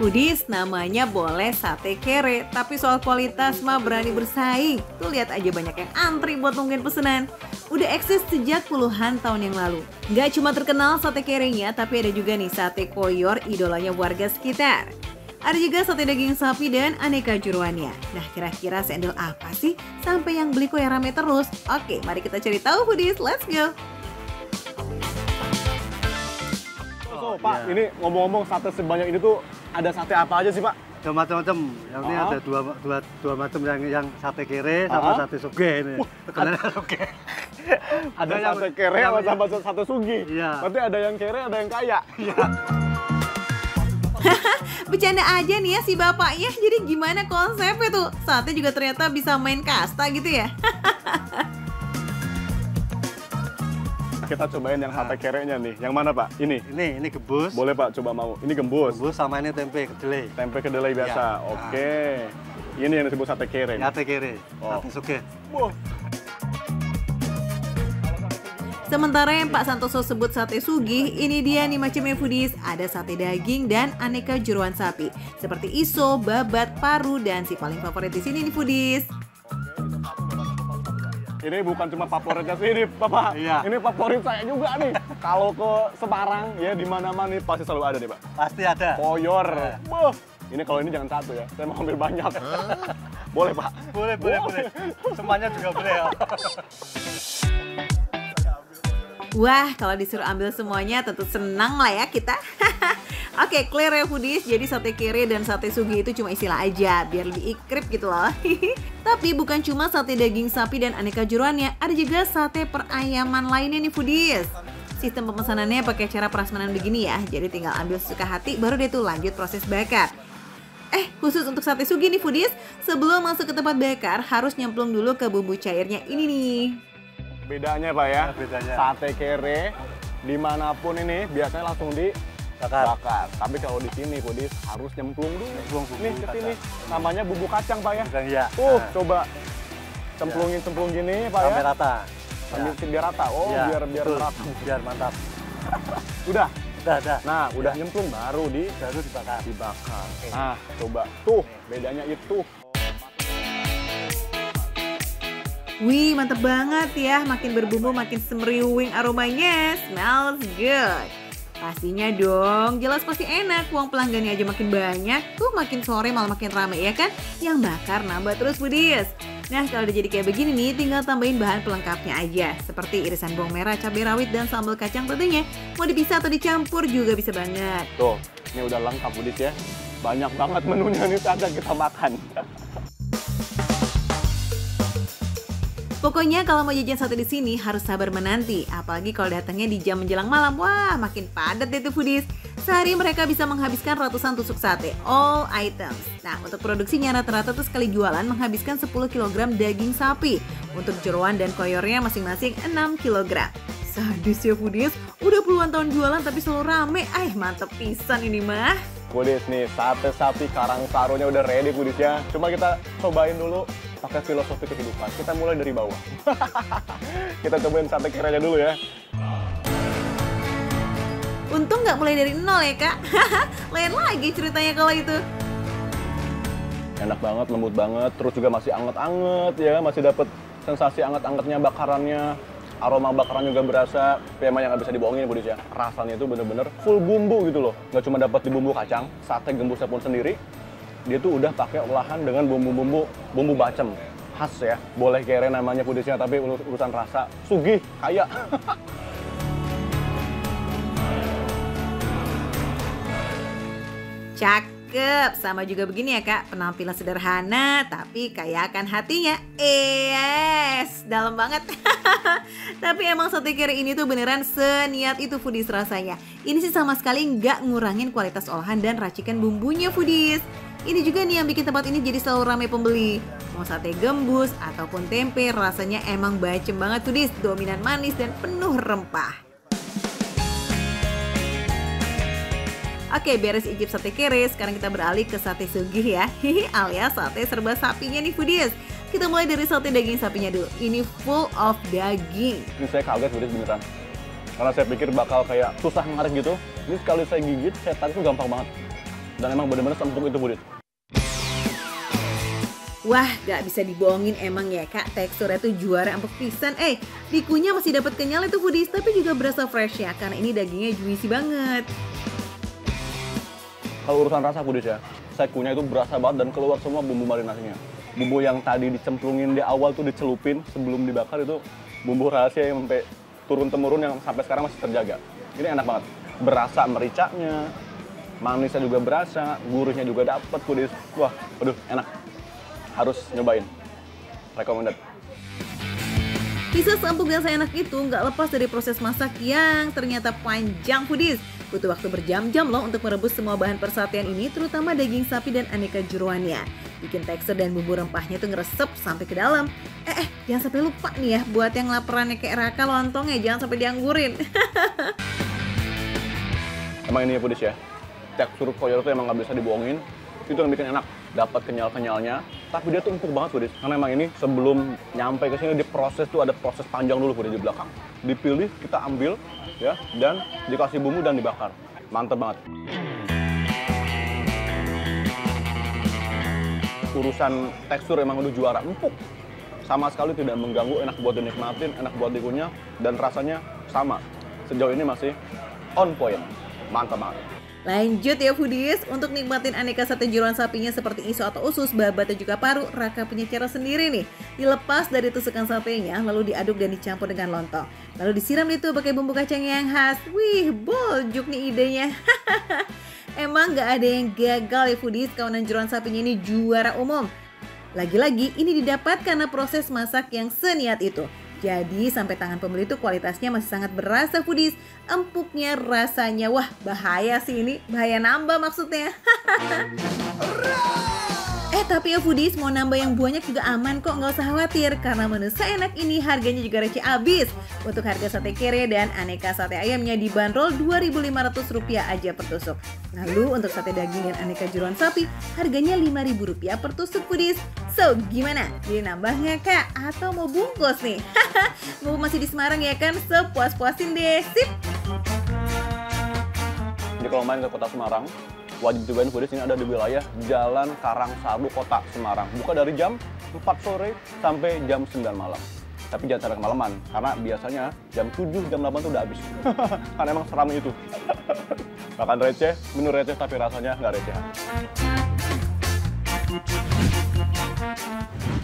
Foodies, namanya boleh sate kere, tapi soal kualitas mah berani bersaing. Tuh lihat aja banyak yang antri buat nungguin pesanan. Udah eksis sejak puluhan tahun yang lalu. Gak cuma terkenal sate kerenya, tapi ada juga nih sate koyor, idolanya warga sekitar. Ada juga sate daging sapi dan aneka jeroannya. Nah, kira-kira sendal apa sih sampai yang beli kok yang rame terus? Oke, mari kita cari tahu Foodies, let's go! Oh, Pak, ini ngomong-ngomong sate sebanyak ini tuh ada sate apa aja sih, Pak? Ada macam-macam. Yang ini ada dua macam yang sate kere sama sate suge ini. Oke. Ada sate kere sama sate sugi. Iya. Berarti ada yang kere, ada yang kaya. Iya. Bercanda aja nih ya si bapaknya. Jadi gimana konsepnya tuh? Sate juga ternyata bisa main kasta gitu ya? Kita cobain yang sate kerenya nih. Yang mana, Pak? Ini Gembus. Boleh, Pak, coba mau. Ini gembus. Gembus sama ini tempe kedelai. Tempe kedelai biasa. Ya. Oke. Ini yang disebut sate kere. Sate kere. Oh. Sate suge. Wah. Sementara yang Pak Santoso sebut sate sugih, ini dia nih macamnya Foodies. Ada sate daging dan aneka jeroan sapi. Seperti iso, babat, paru, dan si paling favorit di sini nih Foodies. Ini bukan cuma favoritnya sih ini, Bapak. Iya. Ini favorit saya juga nih. Kalau ke Semarang ya di mana-mana nih pasti selalu ada nih, Pak. Pasti ada. Koyor. Wah. Ini kalau ini jangan satu ya. Saya mau ambil banyak. Boleh, Pak? Boleh. Semuanya juga boleh ya. Wah, kalau disuruh ambil semuanya tentu senang lah ya kita. Oke, clear ya Foodies. Jadi sate kere dan sate sugi itu cuma istilah aja, biar lebih ikrip gitu loh. Tapi bukan cuma sate daging sapi dan aneka jeroannya, ada juga sate perayaman lainnya nih Foodies. Sistem pemesanannya pakai cara prasmanan begini ya. Jadi tinggal ambil sesuka hati, baru deh tuh lanjut proses bakar. Khusus untuk sate sugi nih Foodies, sebelum masuk ke tempat bakar harus nyemplung dulu ke bumbu cairnya ini nih. Bedanya, Pak ya. Bedanya. Sate kere dimanapun ini biasanya langsung dibakar. Tapi kalau di sini Foodies harus nyemplung dulu. Nyemplung bumbu Nih ke sini. Namanya bumbu kacang, Pak ya. Iya. Coba cemplungin gini, Pak ya. Sampai rata. Biar rata. Oh, Ya, biar betul. merata. Biar mantap. Udah. Udah. Nah, udah nyemplung baru dibakar. Nah, coba. Tuh, bedanya itu. Wih, mantep banget ya. Makin berbumbu makin semriwing aromanya. Smells good. Pastinya dong, jelas pasti enak. Uang pelanggannya aja makin banyak. Tuh makin sore malah makin rame ya kan? Yang bakar nambah terus Foodies. Nah, kalau udah jadi kayak begini nih, tinggal tambahin bahan pelengkapnya aja. Seperti irisan bawang merah, cabai rawit, dan sambal kacang tentunya. Mau dipisah atau dicampur juga bisa banget. Tuh, ini udah lengkap Foodies ya. Banyak banget menunya nih saat kita makan. Pokoknya kalau mau jajan sate di sini harus sabar menanti, apalagi kalau datangnya di jam menjelang malam. Wah, makin padat deh tuh Foodies. Sehari mereka bisa menghabiskan ratusan tusuk sate, all items. Nah, untuk produksinya rata-rata tuh sekali jualan menghabiskan 10 kg daging sapi. Untuk jeroan dan koyornya masing-masing 6 kg. Sadis ya Foodies, udah puluhan tahun jualan tapi selalu rame. Mantep pisan ini mah. Foodies nih, sate sapi Karangsarunya udah ready Foodies ya. Coba kita cobain dulu pakai filosofi kehidupan. Kita mulai dari bawah. Kita cobain sate kerenya dulu ya. Untung nggak mulai dari nol ya kak. Lain lagi ceritanya kalau itu. Enak banget, lembut banget, terus juga masih anget-anget ya. Masih dapet sensasi anget-angetnya bakarannya. Aroma bakaran juga berasa, tapi emang yang nggak bisa dibohongin Foodies ya. Rasanya itu bener-bener full bumbu gitu loh. Nggak cuma dapat di bumbu kacang, sate gembusnya pun sendiri. Dia tuh udah pakai olahan dengan bumbu bacem khas ya. Boleh kere namanya Foodiesnya, tapi urusan rasa sugih, kaya. Cakep, sama juga begini ya kak, penampilan sederhana tapi kaya akan hatinya. Yes, dalam banget. Tapi emang sate kere ini tuh beneran seniat itu Foodies rasanya. Ini sih sama sekali nggak ngurangin kualitas olahan dan racikan bumbunya Foodies. Ini juga nih yang bikin tempat ini jadi selalu ramai pembeli. Mau sate gembus ataupun tempe, rasanya emang bacem banget Foodies, dominan manis dan penuh rempah. Oke, beres icip sate kere, sekarang kita beralih ke sate sugih ya. Alias sate serba sapinya nih Foodies. Kita mulai dari sate daging sapinya dulu. Ini full of daging. Ini saya kaget Foodies beneran. Karena saya pikir bakal kayak susah ngarik gitu. Ini sekali saya gigit, saya tarik tuh gampang banget. Dan emang bener-bener sempuk itu Budis. Wah, gak bisa dibohongin emang ya kak, teksturnya tuh juara empuk pisan. Dikunyah masih dapat kenyal itu Budis, tapi juga berasa fresh ya, karena ini dagingnya juicy banget. Kalau urusan rasa Budis ya, saya kunyah itu berasa banget dan keluar semua bumbu marinasinya. Bumbu yang tadi dicemplungin di awal tuh dicelupin sebelum dibakar itu bumbu rahasia yang sampai turun-temurun yang sampai sekarang masih terjaga. Ini enak banget. Berasa mericanya, manisnya juga berasa, gurihnya juga dapet Budis. Wah, aduh enak. Harus nyobain. Recommended. Pizza seempuk dan seenak itu nggak lepas dari proses masak yang ternyata panjang Budis. Butuh waktu berjam-jam loh untuk merebus semua bahan persatuan ini, terutama daging sapi dan aneka jeroannya. Bikin tekstur dan bumbu rempahnya tuh ngeresep sampai ke dalam. Jangan sampai lupa nih ya, buat yang laparannya kayak Raka lontongnya, jangan sampai dianggurin. Emang ini ya Budis ya, tekstur koyor tuh emang nggak bisa dibohongin. Itu yang bikin enak, dapat kenyal-kenyalnya, tapi dia tuh empuk banget Budis. Karena emang ini sebelum nyampe ke sini diproses tuh ada proses panjang dulu Budis di belakang. Dipilih, kita ambil ya, dan dikasih bumbu dan dibakar. Mantep banget. Urusan tekstur emang udah juara, empuk. Sama sekali tidak mengganggu, enak buat dinikmatin, enak buat dikunyah, dan rasanya sama. Sejauh ini masih on point. Mantap banget. Lanjut ya Foodies, untuk nikmatin aneka sate jeroan sapinya seperti iso atau usus, babat dan juga paru, Raka punya cara sendiri nih. Dilepas dari tusukan satenya, lalu diaduk dan dicampur dengan lontong. Lalu disiram itu pakai bumbu kacang yang khas. Wih, boljuk nih idenya. Emang gak ada yang gagal ya Foodies, kawanan jeroan sapinya ini juara umum. Lagi-lagi ini didapat karena proses masak yang seniat itu. Jadi sampai tangan pembeli itu kualitasnya masih sangat berasa Foodies. Empuknya, rasanya, wah bahaya sih ini. Bahaya nambah maksudnya. Tapi ya Foodies, mau nambah yang banyak juga aman kok, nggak usah khawatir. Karena menu seenak ini harganya juga receh abis. Untuk harga sate kere dan aneka sate ayamnya dibanderol Rp2.500 aja per tusuk. Lalu untuk sate daging dan aneka jeroan sapi, harganya Rp5.000 per tusuk Foodies. So, gimana? Jadi nambah nggak kak? Atau mau bungkus nih? Mau masih di Semarang ya kan? Sepuas-puasin deh, sip! Jadi kalau main ke kota Semarang, wajib cobain Foodies. Ini ada di wilayah Jalan Karangsado, Kota Semarang. Buka dari jam 4 sore sampai jam 9 malam. Tapi jangan sampai kemalaman, karena biasanya jam 7, jam 8 tuh udah habis. Karena emang seramai itu. Makan receh, menu receh tapi rasanya nggak receh.